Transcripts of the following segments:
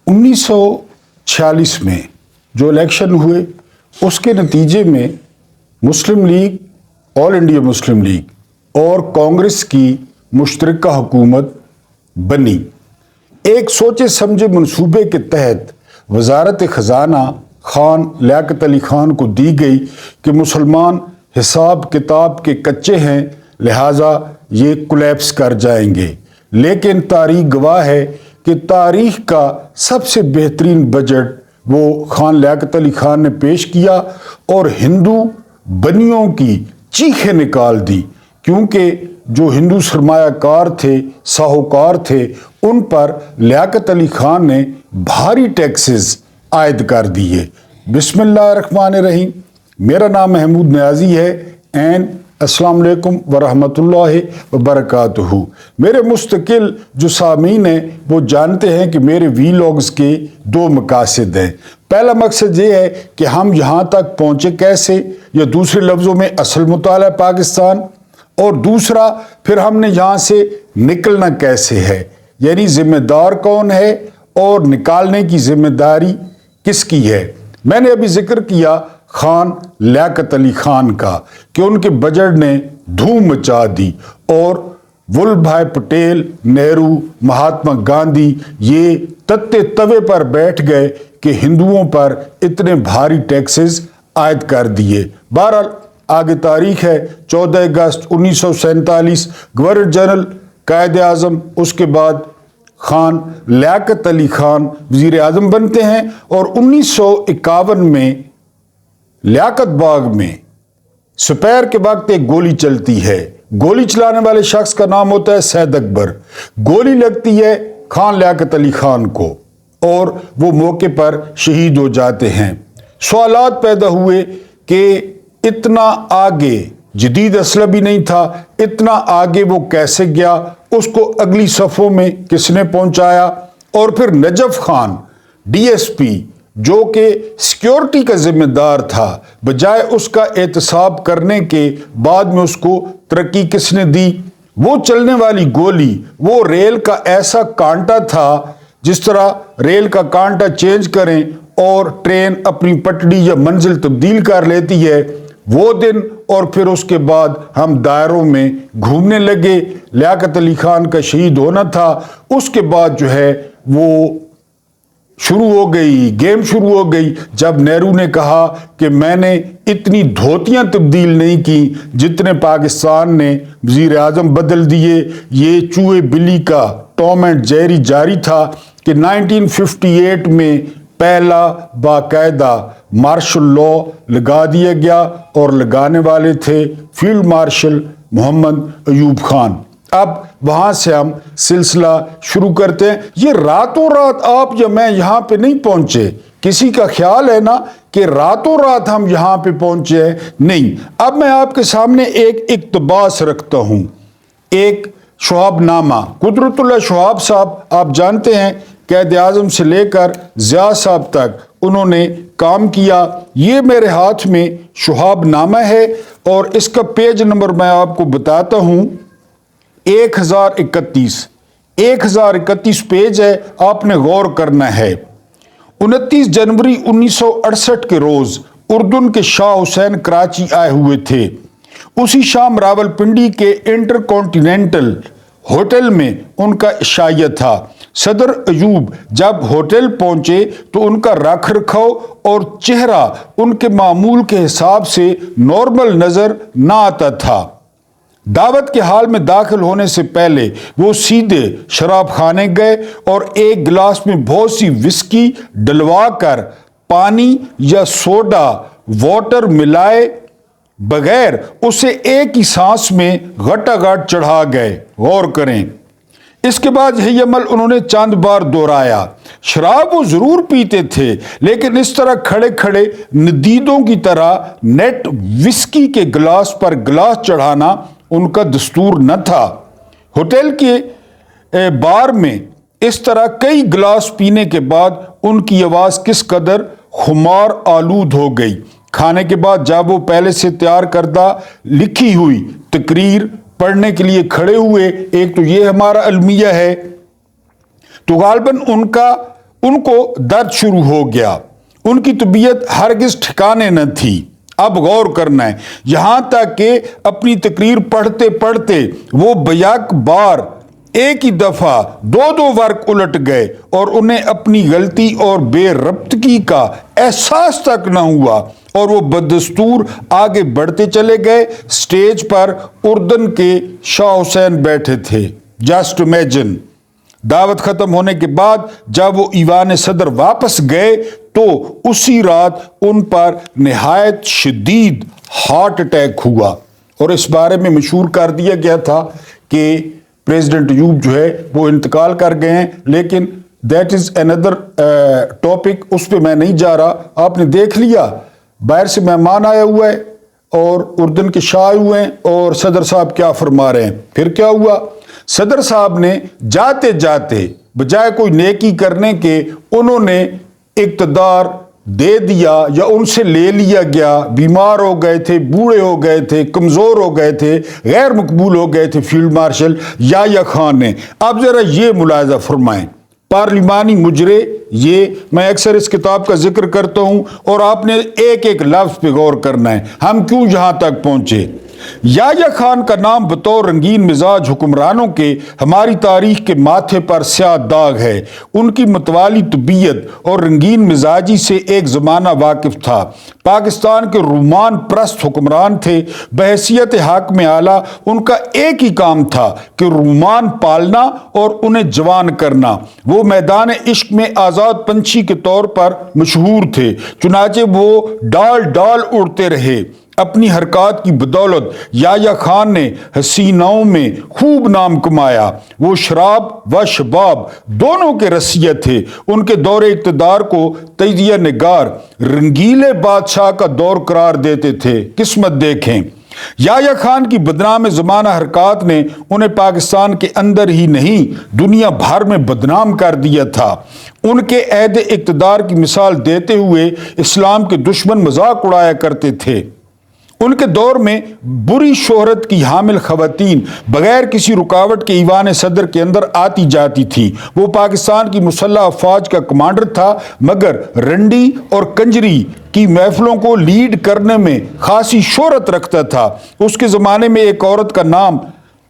1946 में जो इलेक्शन हुए उसके नतीजे में Muslim League, all India Muslim League और कांग्रेस की मुश्तरका हुकूमत बनी। एक सोचे समझे मंसूबे के तहत वजारत ख़जाना खान लियाकत अली खान को दी गई कि मुसलमान हिसाब किताब के कच्चे हैं, लिहाजा ये कोलैप्स कर जाएंगे। लेकिन तारीख गवाह है कि तारीख का सबसे बेहतरीन बजट वो खान लियाकत अली खान ने पेश किया और हिंदू बनियों की चीखें निकाल दी, क्योंकि जो हिंदू सरमायाकार थे, साहूकार थे, उन पर लियाकत अली खान ने भारी टैक्सेस आयद कर दिए। बिस्मिल्लाहिर्रहमानिर्रहीम। मेरा नाम महमूद नियाज़ी है एंड अस्सलाम वालेकुम वरहमतुल्लाहि वबरकातुहू। मेरे मुस्तकिल जो सामीन हैं वो जानते हैं कि मेरे वीलॉग्स के दो मकासद हैं। पहला मकसद ये है कि हम यहाँ तक पहुँचे कैसे, या दूसरे लफ्ज़ों में असल मुताला पाकिस्तान, और दूसरा फिर हमने यहाँ से निकलना कैसे है, यानी ज़िम्मेदार कौन है और निकालने की ज़िम्मेदारी किसकी है। मैंने अभी जिक्र किया खान लियाकत अली खान का कि उनके बजट ने धूम मचा दी और वल्लभ भाई पटेल, नेहरू, महात्मा गांधी ये तत्ते तवे पर बैठ गए कि हिंदुओं पर इतने भारी टैक्सेस आयद कर दिए। बहरहाल आगे तारीख है 14 अगस्त 1947, गवर्नर जनरल, कायद आज़म, उसके बाद खान लियाकत अली खान वज़ीर आज़म बनते हैं और 1951 में लियाकत बाग में दोपहर के वक्त एक गोली चलती है। गोली चलाने वाले शख्स का नाम होता है सैयद अकबर। गोली लगती है खान लियाकत अली खान को और वो मौके पर शहीद हो जाते हैं। सवालात पैदा हुए कि इतना आगे जदीद असला भी नहीं था, इतना आगे वो कैसे गया, उसको अगली सफ़ों में किसने पहुंचाया। और फिर नजफ खान DSP जो कि सिक्योरिटी का जिम्मेदार था, बजाय उसका एहतसाब करने के बाद में उसको तरक्की किसने दी। वो चलने वाली गोली वो रेल का ऐसा कांटा था, जिस तरह रेल का कांटा चेंज करें और ट्रेन अपनी पटड़ी या मंजिल तब्दील कर लेती है, वो दिन और फिर उसके बाद हम दायरों में घूमने लगे। लियाकत अली खान का शहीद होना था, उसके बाद जो है वो शुरू हो गई, गेम शुरू हो गई जब नेहरू ने कहा कि मैंने इतनी धोतियां तब्दील नहीं की जितने पाकिस्तान ने वज़ीर आज़म बदल दिए। ये चूहे बिल्ली का टॉम एंड जेरी जारी था कि 1958 में पहला बाकायदा मार्शल लॉ लगा दिया गया और लगाने वाले थे फील्ड मार्शल मोहम्मद अयूब खान। अब वहां से हम सिलसिला शुरू करते हैं। ये रातों रात आप या मैं यहाँ पे नहीं पहुंचे। किसी का ख्याल है ना कि रातों रात हम यहाँ पे पहुंचे हैं? नहीं। अब मैं आपके सामने एक इक्तबास रखता हूँ, एक शहाबनामा। कुदरतुल्लाह शहाब साहब आप जानते हैं, कायद आज़म से लेकर ज़िया साहब तक उन्होंने काम किया। ये मेरे हाथ में शहाबनामा है और इसका पेज नंबर मैं आपको बताता हूँ, 1031 पेज है, आपने गौर करना है। 29 जनवरी 1968 के रोज उर्दून के शाह हुसैन कराची आए हुए थे। उसी शाम रावलपिंडी के इंटरकॉन्टिनेंटल होटल में उनका इशाया था। सदर अयूब जब होटल पहुंचे तो उनका रख रखाव और चेहरा उनके मामूल के हिसाब से नॉर्मल नजर ना आता था। दावत के हाल में दाखिल होने से पहले वो सीधे शराब खाने गए और एक गिलास में बहुत सी विस्की डलवा कर पानी या सोडा वाटर मिलाए बगैर उसे एक ही सांस में घटाघट चढ़ा गए। गौर करें। इसके बाद यही अमल उन्होंने चंद बार दोहराया। शराब वो जरूर पीते थे, लेकिन इस तरह खड़े खड़े नदीदों की तरह नेट विस्की के गिलास पर गिलास चढ़ाना उनका दस्तूर न था। होटल के बार में इस तरह कई गिलास पीने के बाद उनकी आवाज़ किस कदर खुमार आलूद हो गई। खाने के बाद जब वो पहले से तैयार करदा लिखी हुई तकरीर पढ़ने के लिए खड़े हुए, एक तो ये हमारा अलमिया है, तो गालबन उनका ان کو درد شروع ہو گیا. ان کی طبیعت ہرگز ٹھکانے نہ تھی. اب غور کرنا ہے. یہاں تک کہ اپنی تقریر پڑھتے پڑھتے وہ بیک بار ایک ہی دفعہ دو ورق الٹ گئے اور انہیں اپنی غلطی اور بے ربطگی کا احساس تک نہ ہوا اور وہ بدستور آگے بڑھتے چلے گئے. سٹیج پر اردن کے شاہ حسین بیٹھے تھے. Just imagine. دعوت ختم ہونے کے بعد جب وہ ایوان صدر واپس گئے تو اسی رات ان پر نہایت شدید ہارٹ اٹیک ہوا اور اس بارے میں مشہور کر دیا گیا تھا کہ پریزیڈنٹ ایوب جو ہے وہ انتقال کر گئے ہیں. لیکن دیٹ از اندر ٹاپک, اس پہ میں نہیں جا رہا. آپ نے دیکھ لیا باہر سے مہمان آیا ہوا ہے اور اردن کے شاہ ہوئے ہیں اور صدر صاحب کیا فرما رہے ہیں. پھر کیا ہوا؟ صدر صاحب نے جاتے جاتے بجائے کوئی نیکی کرنے کے انہوں نے اقتدار دے دیا یا ان سے لے لیا گیا. بیمار ہو گئے تھے, بوڑھے ہو گئے تھے, کمزور ہو گئے تھے, غیر مقبول ہو گئے تھے فیلڈ مارشل یحییٰ خان نے. اب ذرا یہ ملاحظہ فرمائیں. پارلیمانی مجرے, یہ میں اکثر اس کتاب کا ذکر کرتا ہوں اور آپ نے ایک ایک لفظ پہ غور کرنا ہے. ہم کیوں یہاں تک پہنچے؟ یحییٰ خان کا نام بطور رنگین مزاج حکمرانوں کے ہماری تاریخ کے ماتھے پر سیاہ داغ ہے. ان کی متوالی طبیعت اور رنگین مزاجی سے ایک زمانہ واقف تھا. پاکستان کے رومان پرست حکمران تھے. بحیثیت حاکم اعلیٰ ان کا ایک ہی کام تھا کہ رومان پالنا اور انہیں جوان کرنا. وہ میدان عشق میں آزاد پنچھی کے طور پر مشہور تھے. چنانچہ وہ ڈال ڈال اڑتے رہے. اپنی حرکات کی بدولت یحییٰ خان نے حسیناؤں میں خوب نام کمایا. وہ شراب و شباب دونوں کے رسیہ تھے. ان کے دور اقتدار کو تجزیہ نگار رنگیلے بادشاہ کا دور قرار دیتے تھے. قسمت دیکھیں. یحییٰ خان کی بدنام زمانہ حرکات نے انہیں پاکستان کے اندر ہی نہیں دنیا بھر میں بدنام کر دیا تھا. ان کے عہد اقتدار کی مثال دیتے ہوئے اسلام کے دشمن مذاق اڑایا کرتے تھے. ان کے دور میں بری شہرت کی حامل خواتین بغیر کسی رکاوٹ کے ایوان صدر کے اندر آتی جاتی تھی. وہ پاکستان کی مسلح افواج کا کمانڈر تھا مگر رنڈی اور کنجری کی محفلوں کو لیڈ کرنے میں خاصی شہرت رکھتا تھا. اس کے زمانے میں ایک عورت کا نام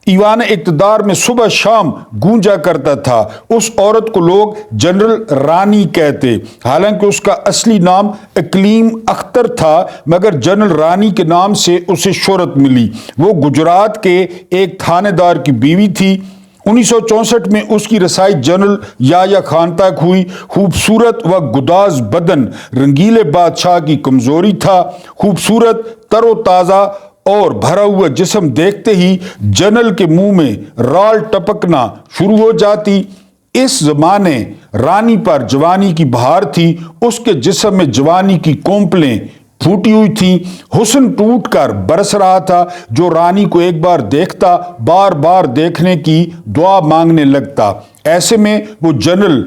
ایوان اقتدار میں صبح شام گونجا کرتا تھا. اس عورت کو لوگ جنرل رانی کہتے. حالانکہ اس کا اصلی نام اقلیم اختر تھا مگر جنرل رانی کے نام سے اسے شہرت ملی. وہ گجرات کے ایک تھانے دار کی بیوی تھی. 1964 میں اس کی رسائی جنرل یحییٰ خان تک ہوئی. خوبصورت و گداز بدن رنگیلے بادشاہ کی کمزوری تھا. خوبصورت تر و تازہ اور بھرا ہوا جسم دیکھتے ہی جنرل کے منہ میں رال ٹپکنا شروع ہو جاتی. اس زمانے رانی پر جوانی کی بہار تھی. اس کے جسم میں جوانی کی کونپلیں پھوٹی ہوئی تھیں. حسن ٹوٹ کر برس رہا تھا. جو رانی کو ایک بار دیکھتا بار بار دیکھنے کی دعا مانگنے لگتا. ایسے میں وہ جنرل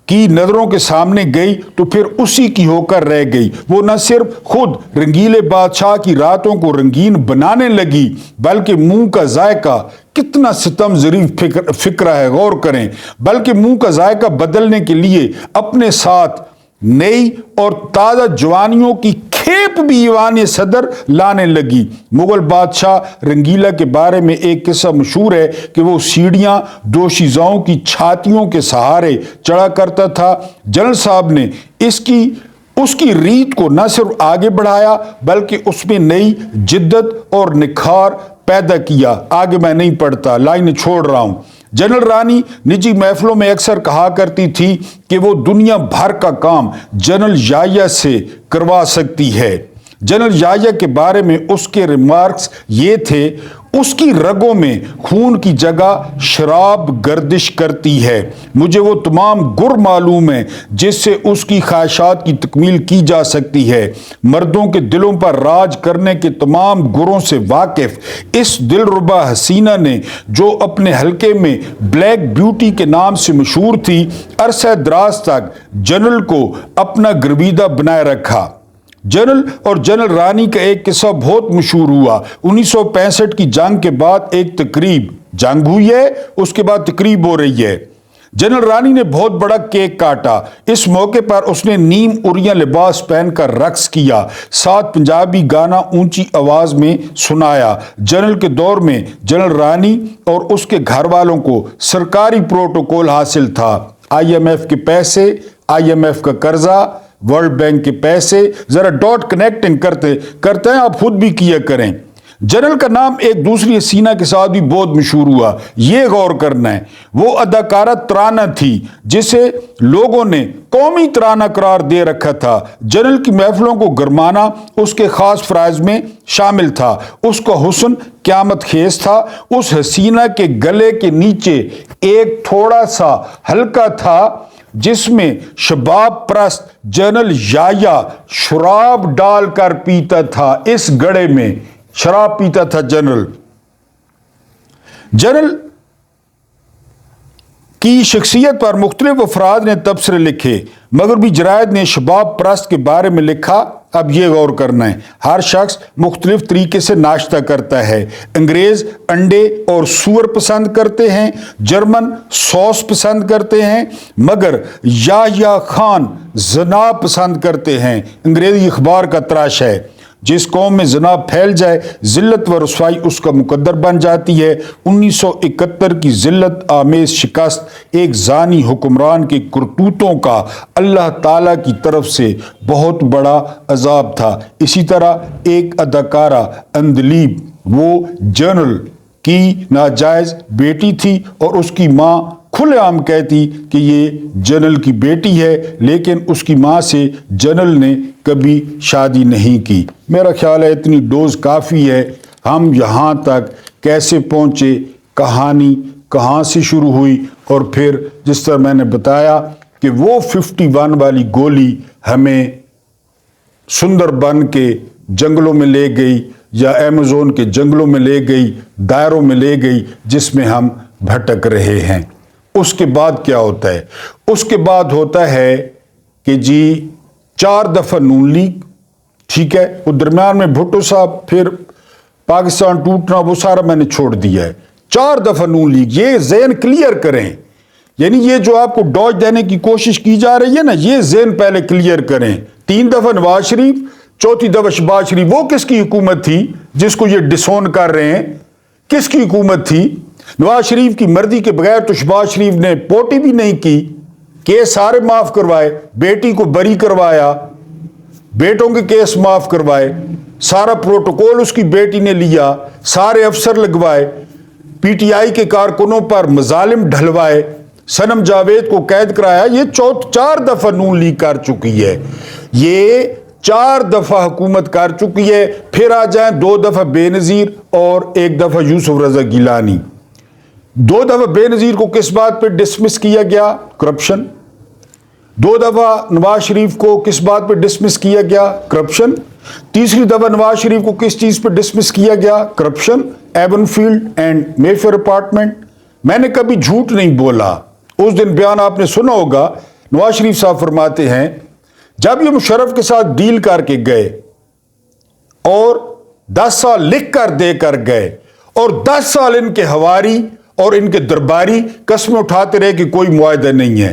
کی نظروں کے سامنے گئی تو پھر اسی کی ہو کر رہ گئی. وہ نہ صرف خود رنگیلے بادشاہ کی راتوں کو رنگین بنانے لگی بلکہ منہ کا ذائقہ کتنا ستم ظریف فکرہ ہے, غور کریں. بلکہ منہ کا ذائقہ بدلنے کے لیے اپنے ساتھ نئی اور تازہ جوانیوں کی کھیپ بھی ایوان صدر لانے لگی. مغل بادشاہ رنگیلا کے بارے میں ایک قصہ مشہور ہے کہ وہ سیڑھیاں دوشیزاؤں کی چھاتیوں کے سہارے چڑھا کرتا تھا. جنرل صاحب نے اس کی ریت کو نہ صرف آگے بڑھایا بلکہ اس میں نئی جدت اور نکھار پیدا کیا. آگے میں نہیں پڑھتا, لائن چھوڑ رہا ہوں. جنرل رانی نجی محفلوں میں اکثر کہا کرتی تھی کہ وہ دنیا بھر کا کام جنرل یحییٰ سے کروا سکتی ہے. جنرل یحییٰ کے بارے میں اس کے ریمارکس یہ تھے: اس کی رگوں میں خون کی جگہ شراب گردش کرتی ہے. مجھے وہ تمام گر معلوم ہیں جس سے اس کی خواہشات کی تکمیل کی جا سکتی ہے. مردوں کے دلوں پر راج کرنے کے تمام گروں سے واقف اس دلربا حسینہ نے جو اپنے حلقے میں بلیک بیوٹی کے نام سے مشہور تھی عرصہ دراز تک جنرل کو اپنا گرویدہ بنائے رکھا. جنرل اور جنرل رانی کا ایک قصہ بہت مشہور ہوا. 1965 کی جنگ کے بعد ایک تقریب، جنگ ہوئی ہے اس کے بعد تقریب ہو رہی ہے. जनरल रानी ने बहुत बड़ा केक काटा। इस मौके पर उसने नीम उरिया लिबास पहनकर रक्स किया, साथ पंजाबी गाना ऊंची आवाज में सुनाया। जनरल के दौर में जनरल रानी और उसके घर वालों को सरकारी प्रोटोकॉल हासिल था। IMF के पैसे, IMF का कर्जा, वर्ल्ड बैंक के पैसे, जरा डॉट कनेक्टिंग करते हैं, आप खुद भी किया करें। जनरल का नाम एक दूसरी हसीना के साथ भी बहुत मशहूर हुआ। ये गौर करना है, वो अदाकारा तराना थी जिसे लोगों ने कौमी तराना करार दे रखा था। जनरल की महफिलों को गरमाना उसके खास फराइज में शामिल था। उसका हुस्न क़यामत खेज था। उस हसीना के गले के नीचे एक थोड़ा सा हल्का था जिसमें शबाब परस्त जनरल याया शराब डालकर पीता था। इस गड़े में शराब पीता था जनरल। जनरल की शख्सियत पर मुख्तलिफ अफराद ने तबसरे लिखे, मगर भी जरायद ने शबाब परस्त के बारे में लिखा। अब यह गौर करना है, हर शख्स मुख्तलिफ तरीके से नाश्ता करता है। अंग्रेज अंडे और सूअर पसंद करते हैं, जर्मन सॉस पसंद करते हैं, मगर याह्या खान जना पसंद करते हैं। अंग्रेजी अखबार का तराश है, जिस कौम में जना फैल जाए जिल्लत व रसवाई उसका मुकद्दर बन जाती है। 1971 की जिल्लत आमेज शिकस्त एक जानी हुक्मरान के करतूतों का अल्लाह ताला की तरफ से बहुत बड़ा अजाब था। इसी तरह एक अदाकारा अंदलीब, वो जनरल की नाजायज बेटी थी और उसकी माँ खुलेआम कहती कि ये जनरल की बेटी है, लेकिन उसकी माँ से जनरल ने कभी शादी नहीं की। मेरा ख्याल है इतनी डोज काफ़ी है। हम यहाँ तक कैसे पहुँचे, कहानी कहाँ से शुरू हुई, और फिर जिस तरह मैंने बताया कि वो 51 वाली गोली हमें सुंदरबन के जंगलों में ले गई या अमेज़न के जंगलों में ले गई, दायरों में ले गई, जिसमें हम भटक रहे हैं। उसके बाद क्या होता है? उसके बाद होता है कि जी 4 दफ़ा नून लीग, ठीक है, वो दरम्यान में भुट्टो साहब, फिर पाकिस्तान टूटना, वो सारा मैंने छोड़ दिया है। 4 दफ़ा नून लीग, ये ज़हन क्लियर करें। यानी ये जो आपको डॉज देने की कोशिश की जा रही है ना, ये ज़हन पहले क्लियर करें। 3 दफ़ा नवाज शरीफ, 4थी दफ़ा शहबाज शरीफ। वो किसकी हुकूमत थी जिसको ये डिसोन कर रहे हैं? किसकी हुकूमत थी? नवाज शरीफ की मर्जी के बगैर तो शहबाज शरीफ ने पोटी भी नहीं की, केस सारे माफ करवाए, बेटी को बरी करवाया, बेटों के केस माफ करवाए, सारा प्रोटोकॉल उसकी बेटी ने लिया, सारे अफसर लगवाए, PTI के कारकुनों पर मजालिम ढलवाए, सनम जावेद को कैद कराया। ये 4 दफा नून लीग कर चुकी है, ये 4 दफा हुकूमत कर चुकी है। फिर आ जाए 2 दफा बेनजीर और 1 दफा यूसुफ रजा गिलानी। 2 दफा बेनजीर को किस बात पे डिसमिस किया गया? करप्शन। 2 दफा नवाज शरीफ को किस बात पे डिसमिस किया गया? करप्शन। तीसरी दफा नवाज शरीफ को किस चीज पे डिसमिस किया गया? Corruption. Avenfield and Mayfair apartment. मैंने कभी झूठ नहीं बोला। उस दिन बयान आपने सुना होगा, नवाज शरीफ साहब फरमाते हैं जब ये मुशर्रफ के साथ डील करके गए और 10 साल लिख कर दे कर गए और 10 साल इनके हवारी और इनके दरबारी कस्में उठाते रहे कि कोई मुआहदा नहीं है।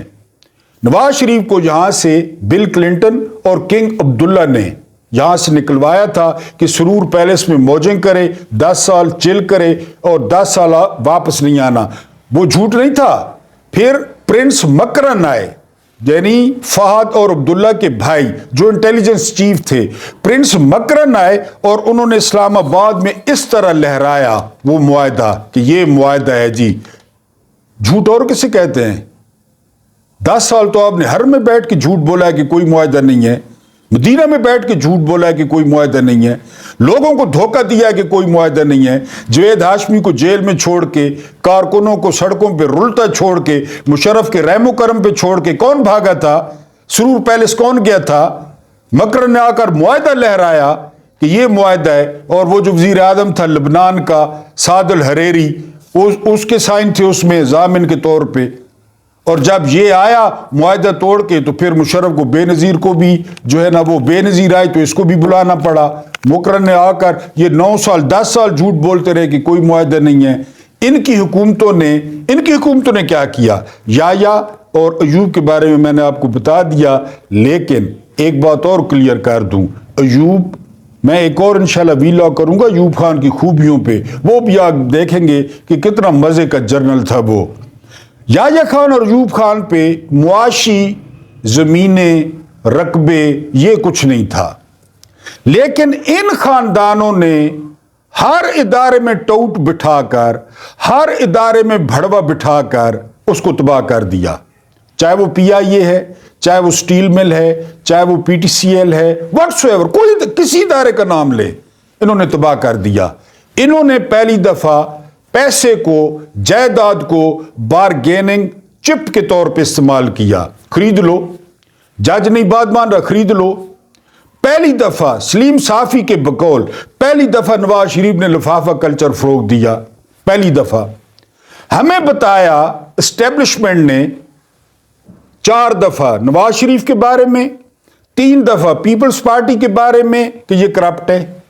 नवाज शरीफ को यहां से बिल क्लिंटन और किंग अब्दुल्ला ने यहां से निकलवाया था कि सुरूर पैलेस में मौजें करे, 10 साल चिल करे और 10 साल वापस नहीं आना। वो झूठ नहीं था। फिर प्रिंस मकरन आए, यानी फहद और अब्दुल्ला के भाई जो इंटेलिजेंस चीफ थे। प्रिंस मकरन आए और उन्होंने इस्लामाबाद में इस तरह लहराया वो मुआहदा कि ये मुआहदा है जी। झूठ और किसे कहते हैं? 10 साल तो आपने हर में बैठ के झूठ बोला है कि कोई मुआहदा नहीं है, मदीना में बैठ के झूठ बोला है कि कोई मुआहदा नहीं है, लोगों को धोखा दिया है कि कोई मुआहदा नहीं है। जवेद हाशमी को जेल में छोड़ के, कारकुनों को सड़कों पे रुलता छोड़ के, मुशर्रफ के रहमो करम पे छोड़ के कौन भागा था? सुरूर पैलेस कौन गया था? मकरन ने आकर मुआहदा लहराया कि ये मुआहदा है। और वो जो वजीर आजम था लबनान का, साद अल हरेरी, उसके साइन थे उसमें जामिन के तौर पे। और जब ये आया मुआहदा तोड़ के, तो फिर मुशर्रफ को बेनजीर को भी जो है ना, वो बेनजीर आए तो इसको भी बुलाना पड़ा। मुकरन ने आकर ये 9 साल 10 साल झूठ बोलते रहे कि कोई मुआहदा नहीं है। इनकी हुकूमतों ने क्या किया। याया और अयूब के बारे में मैंने आपको बता दिया, लेकिन एक बात और क्लियर कर दूं, अयूब, मैं एक और इंशाल्लाह वीलॉग करूंगा अयूब खान की खूबियों पे, वो भी आप देखेंगे कि कितना मजे का जर्नल था वो। याया खान और अयूब खान पे मुआशी जमीनें, रकबे, ये कुछ नहीं था, लेकिन इन खानदानों ने हर इदारे में टूट बिठाकर, हर इदारे में भड़वा बिठाकर उसको तबाह कर दिया। चाहे वो PIA है, चाहे वो स्टील मिल है, चाहे वो PTCL है, व्हाट्सएवर, कोई किसी इदारे का नाम ले, इन्होंने तबाह कर दिया। इन्होंने पहली दफा पैसे को, जायदाद को बारगेनिंग चिप के तौर पे इस्तेमाल किया। खरीद लो, जज नहीं बात मान रहा, खरीद लो। पहली दफा सलीम साफी के बकौल पहली दफा नवाज शरीफ ने लिफाफा कल्चर फरोग दिया। पहली दफा हमें बताया एस्टेब्लिशमेंट ने 4 दफा नवाज शरीफ के बारे में, 3 दफा पीपल्स पार्टी के बारे में कि ये करप्ट है,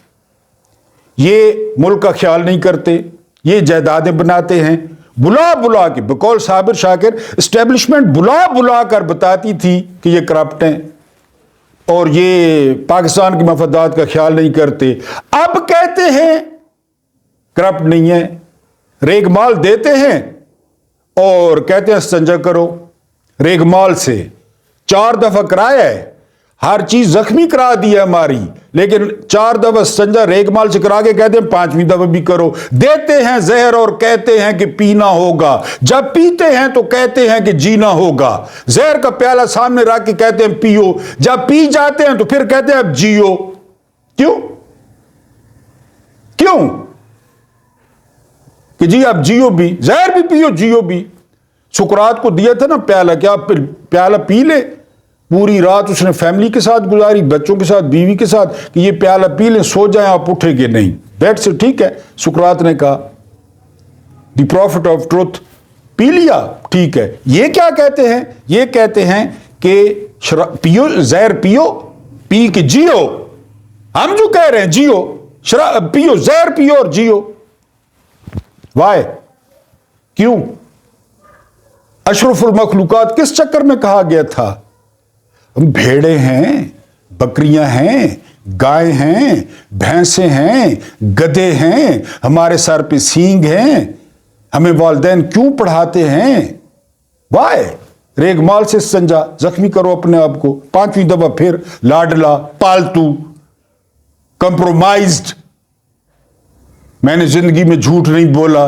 ये मुल्क का ख्याल नहीं करते, ये जायदादें बनाते हैं। बुला बुला के, बकौल साबिर शाकिर, एस्टेब्लिशमेंट बुला बुला कर बताती थी कि ये करप्ट हैं और ये पाकिस्तान के मफादात का ख्याल नहीं करते। अब कहते हैं करप्ट नहीं है, रेगमाल देते हैं और कहते हैं संजा करो। रेगमाल से 4 दफा कराया है, हर चीज जख्मी करा दी है हमारी, लेकिन 4 दफा संजा रेगमाल से करा के कहते हैं 5वीं दफा भी करो। देते हैं जहर और कहते हैं कि पीना होगा, जब पीते हैं तो कहते हैं कि जीना होगा। जहर का प्याला सामने रख के कहते हैं पियो, जब पी जाते हैं तो फिर कहते हैं अब जियो। क्यों क्यों कि जी अब जियो भी, जहर भी पियो, जियो भी। सुकरात को दिया था ना प्याला, क्या प्याला पी ले। पूरी रात उसने फैमिली के साथ गुजारी, बच्चों के साथ, बीवी के साथ, कि ये प्याला पी लें, सो जाएं, आप उठेंगे नहीं। दैट से ठीक है, सुकरात ने कहा, the profit of truth, P लिया, ठीक है। ये क्या कहते हैं, ये कहते हैं कि पियो, जहर पियो, पी के जियो। हम जो कह रहे हैं जियो, शराब पियो, जहर पियो और जियो। वाई, क्यों? अशरफुल मखलूकात किस चक्कर में कहा गया था? हम भेड़े हैं, बकरियां हैं, गाय हैं, भैंसे हैं, गधे हैं, हमारे सर पे सींग हैं, हमें वालिदैन क्यों पढ़ाते हैं? वाई, रेगमाल से संजा, जख्मी करो अपने आप को। 5वीं दफा फिर लाडला, पालतू, कंप्रोमाइज्ड, मैंने जिंदगी में झूठ नहीं बोला।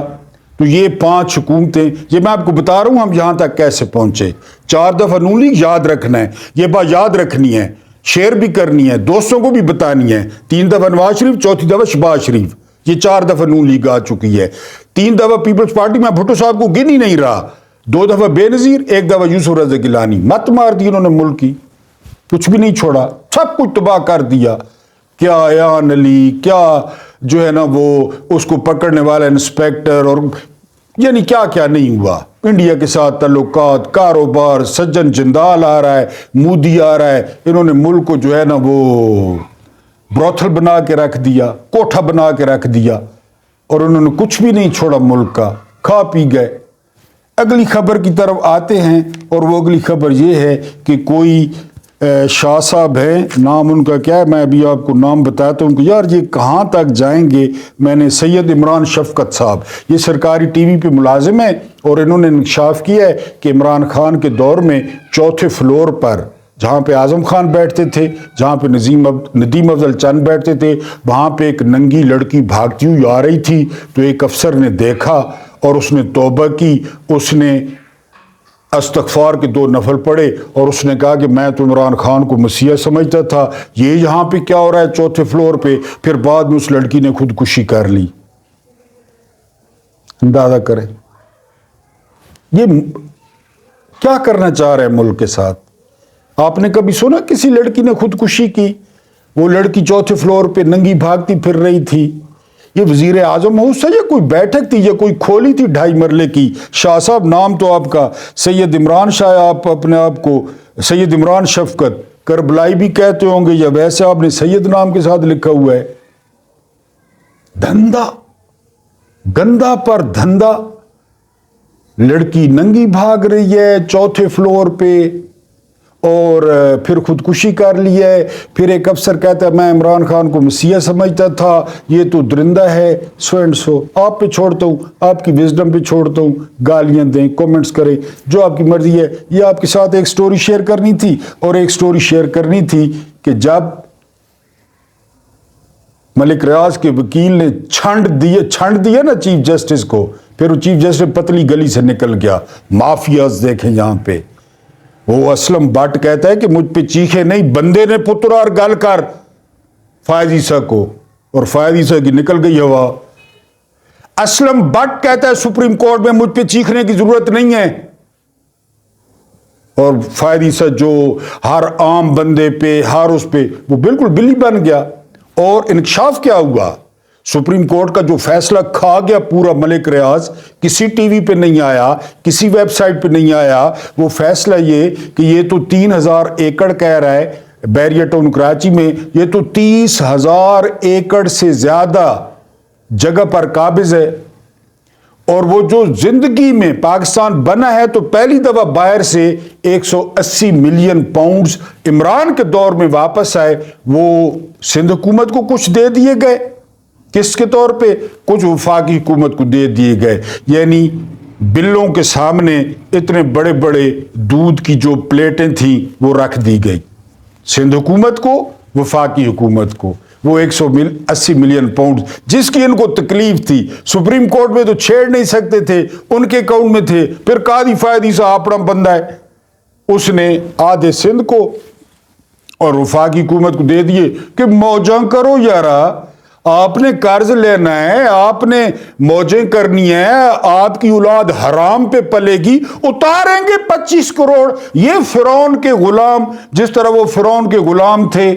तो ये 5 हुकूमतें, ये मैं आपको बता रहा हूं हम यहां तक कैसे पहुंचे। 4 दफा नून लीग याद रखना है, ये बात याद रखनी है, शेयर भी करनी है, दोस्तों को भी बतानी है। 3 दफा नवाज शरीफ, 4थी दफा शहबाज शरीफ, ये 4 दफा नून लीग आ चुकी है। 3 दफा पीपल्स पार्टी में भुट्टो साहब को गिन ही नहीं रहा। 2 दफा बेनजीर, 1 दफा यूसुफ रजा गिलानी। मत मार दी उन्होंने मुल्क की, कुछ भी नहीं छोड़ा, सब कुछ तबाह कर दिया। क्या यान अली, क्या जो है ना वो उसको पकड़ने वाला इंस्पेक्टर, और यानी क्या क्या नहीं हुआ। इंडिया के साथ ताल्लुकात, कारोबार, सज्जन जिंदाल आ रहा है, मोदी आ रहा है, इन्होंने मुल्क को जो है ना वो ब्रोथल बना के रख दिया, कोठा बना के रख दिया, और उन्होंने कुछ भी नहीं छोड़ा मुल्क का, खा पी गए। अगली खबर की तरफ आते हैं, और वो अगली खबर ये है कि कोई शाह साहब है, नाम उनका क्या है, मैं अभी आपको नाम बताता हूँ कि यार ये कहाँ तक जाएंगे। मैंने सैयद इमरान शफकत साहब, ये सरकारी टीवी पे मुलाजिम है, और इन्होंने इंकशाफ किया है कि इमरान खान के दौर में 4थे फ्लोर पर, जहाँ पे आजम खान बैठते थे, जहाँ पे नदीम अफजल चंद बैठते थे, वहाँ पे एक नंगी लड़की भागती हुई आ रही थी। तो एक अफसर ने देखा और उसने तौबा की, उसने अस्तगफार के 2 नफल पढ़े, और उसने कहा कि मैं तो इमरान खान को मसीहा समझता था, ये यहाँ पे क्या हो रहा है 4थे फ्लोर पे। फिर बाद में उस लड़की ने खुदकुशी कर ली। अंदाजा करें ये क्या करना चाह रहे हैं मुल्क के साथ। आपने कभी सुना किसी लड़की ने खुदकुशी की? वो लड़की 4थे फ्लोर पे नंगी भागती फिर रही थी। ये वजीर आजम हाउस है या कोई बैठक थी या कोई खोली थी 2.5 मरले की? शाह साहब नाम तो आपका सैयद इमरान शाह, आप अपने आप को सैयद इमरान शफकत करबलाई भी कहते होंगे, या वैसे आपने सैयद नाम के साथ लिखा हुआ है। धंधा गंदा पर धंधा, लड़की नंगी भाग रही है चौथे फ्लोर पे और फिर खुदकुशी कर ली है। फिर एक अफसर कहता है मैं इमरान खान को मसीहा समझता था, ये तो दरिंदा है, सो एंड सो। आप पे छोड़ता हूँ, आपकी विजडम पे छोड़ता हूँ, गालियां दें, कमेंट्स करें, जो आपकी मर्जी है। ये आपके साथ एक स्टोरी शेयर करनी थी, और एक स्टोरी शेयर करनी थी कि जब मलिक रियाज के वकील ने छंड दिया ना चीफ जस्टिस को, फिर वो चीफ जस्टिस पतली गली से निकल गया। माफियाज देखें यहां पे, वो असलम बट कहता है कि मुझ पे चीखे नहीं, बंदे ने पुत्र और गल कर फायद ईसा को, और फायद ईसा की निकल गई हवा। असलम बट कहता है सुप्रीम कोर्ट में मुझ पे चीखने की जरूरत नहीं है, और फायद ईसा जो हर आम बंदे पे, हर उस पे वो बिल्कुल बिल्ली बन गया। और इंकशाफ क्या हुआ, सुप्रीम कोर्ट का जो फैसला खा गया पूरा मलिक रियाज, किसी टीवी पे नहीं आया, किसी वेबसाइट पे नहीं आया। वो फैसला ये कि ये तो 3000 एकड़ कह रहा है बैरियर टाउन कराची में, ये तो 30,000 एकड़ से ज्यादा जगह पर काबिज है। और वो जो जिंदगी में पाकिस्तान बना है तो पहली दफा बाहर से 180 मिलियन पाउंड्स इमरान के दौर में वापस आए, वो सिंध हुकूमत को कुछ दे दिए गए, किसके तौर पे, कुछ वफाकी हुकूमत को दे दिए गए। यानी बिल्लों के सामने इतने बड़े बड़े दूध की जो प्लेटें थी वो रख दी गई, सिंध हुकूमत को, वफाकी हुकूमत को। वो 180 मिलियन पाउंड जिसकी इनको तकलीफ थी, सुप्रीम कोर्ट में तो छेड़ नहीं सकते थे, उनके अकाउंट में थे। फिर कादी फायद ईसा अपना बंदा है, उसने आधे सिंध को और वफाकी हुकूमत को दे दिए कि मौजा करो यारा, आपने कर्ज लेना है, आपने मौजें करनी है, आपकी औलाद हराम पे पलेगी, उतारेंगे 25 करोड़। ये फिरौन के गुलाम, जिस तरह वो फिरौन के गुलाम थे,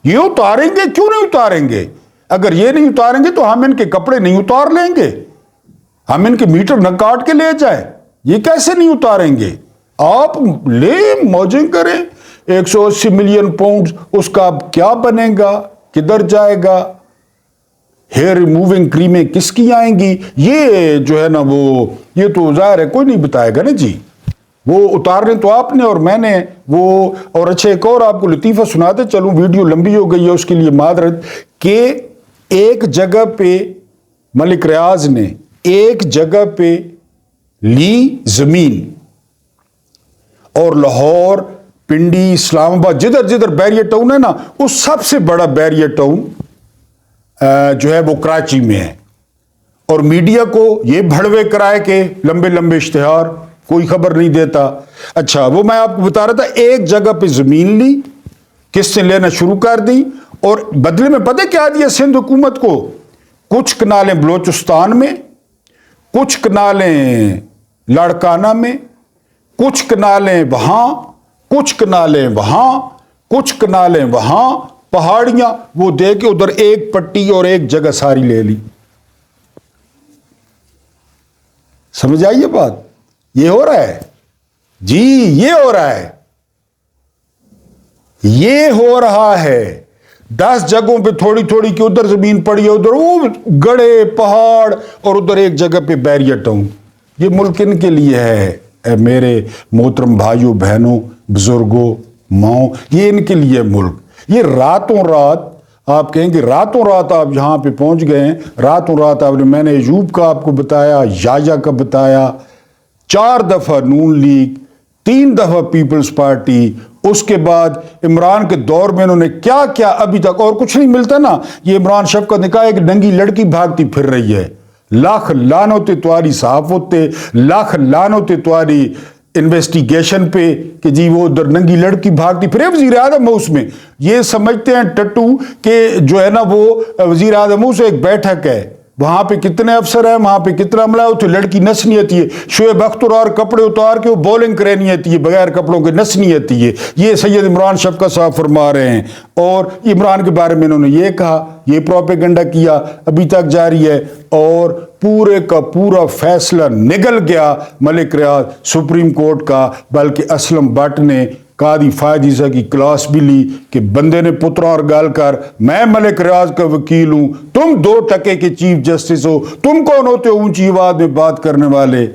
ये उतारेंगे, क्यों नहीं उतारेंगे? अगर ये नहीं उतारेंगे तो हम इनके कपड़े नहीं उतार लेंगे, हम इनके मीटर न काट के ले जाए, ये कैसे नहीं उतारेंगे? आप ले, मौजें करें। 180 मिलियन पाउंड, उसका क्या बनेगा, किधर जाएगा? हेयर रिमूविंग क्रीमें किसकी आएंगी? ये जो है ना वो, ये तो जाहिर है कोई नहीं बताएगा ना जी, वो उतारने तो आपने और मैंने वो। और अच्छा एक और आपको लतीफ़ा सुनाते चलूं, वीडियो लंबी हो गई है उसके लिए मादरत, कि एक जगह पे मलिक रियाज ने एक जगह पे ली जमीन, और लाहौर, पिंडी, इस्लामाबाद, जिधर जिधर बैरियर टाउन है ना, उस सबसे बड़ा बैरियर टाउन जो है वो कराची में है। और मीडिया को ये भड़वे कराए के लंबे लंबे इश्तिहार, कोई खबर नहीं देता। अच्छा, वो मैं आपको बता रहा था, एक जगह पे जमीन ली, किसने लेना शुरू कर दी, और बदले में पता क्या दिया सिंध हुकूमत को? कुछ कनालें बलोचिस्तान में, कुछ कनालें लाड़काना में, कुछ कनालें वहां, कुछ कनालें वहां, कुछ कनालें वहां, पहाड़ियां वो दे के उधर एक पट्टी और एक जगह सारी ले ली। समझ आई ये बात? ये हो रहा है जी, ये हो रहा है, ये हो रहा है। 10 जगहों पे थोड़ी थोड़ी की उधर जमीन पड़ी है, उधर वो गड़े पहाड़, और उधर एक जगह पे बैरियर टाउन। ये मुल्क इनके लिए है मेरे मोहतरम भाइयों बहनों बुजुर्गों माओ, ये इनके लिए मुल्क। ये रातों रात, आप कहेंगे रातों रात आप यहां पे पहुंच गए हैं, रातों रात आपने, मैंने अयूब का आपको बताया, याया का बताया, 4 दफा नून लीग, 3 दफा पीपल्स पार्टी, उसके बाद इमरान के दौर में इन्होंने क्या क्या, अभी तक और कुछ नहीं मिलता ना। ये इमरान शफकत ने कहा एक नंगी लड़की भागती फिर रही है, लाख लानोते तुम्हारी सहाफते, लाख लानोते तुम्हारी इन्वेस्टिगेशन पे कि जी वो उधर नंगी लड़की भागती फिर। वजीर आजम हाउस में ये समझते हैं टट्टू कि जो है ना वो वजीर आजम हाउस एक बैठक है, वहां पे कितने अफसर हैं, वहां पे कितना अमला है, तो लड़की नस नहीं आती है। शोएब अख्तर और कपड़े उतार के वो बॉलिंग करे नहीं आती है, बगैर कपड़ों के नस नहीं आती है। ये सैयद इमरान शफकत साहब फरमा रहे हैं। और इमरान के बारे में इन्होंने ये कहा, ये प्रोपेगेंडा किया, अभी तक जारी है। और पूरे का पूरा फैसला निकल गया मलिक रियाज सुप्रीम कोर्ट का, बल्कि असलम बट ने قاضی فائد عیسیٰ کی کلاس بھی لی کہ بندے نے پتروں اور گال کر میں ملک ریاض کا وکیل ہوں، تم 2% کے چیف جسٹس ہو، تم کون ہوتے ہو اونچی آواز میں بات کرنے والے؟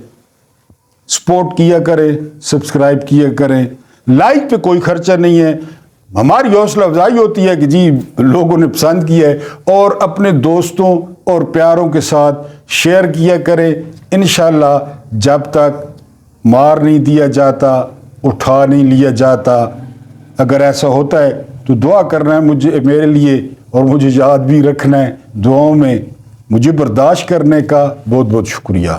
سپورٹ کیا کریں، سبسکرائب کیا کریں، لائک پہ کوئی خرچہ نہیں ہے، ہماری حوصلہ افزائی ہوتی ہے کہ جی لوگوں نے پسند کیا ہے، اور اپنے دوستوں اور پیاروں کے ساتھ شیئر کیا کریں۔ انشاءاللہ جب تک مار نہیں دیا جاتا، اٹھا نہیں لیا جاتا، اگر ایسا ہوتا ہے تو دعا کرنا ہے مجھے، میرے لیے، اور مجھے یاد بھی رکھنا ہے دعاؤں میں، مجھے برداشت کرنے کا بہت بہت شکریہ۔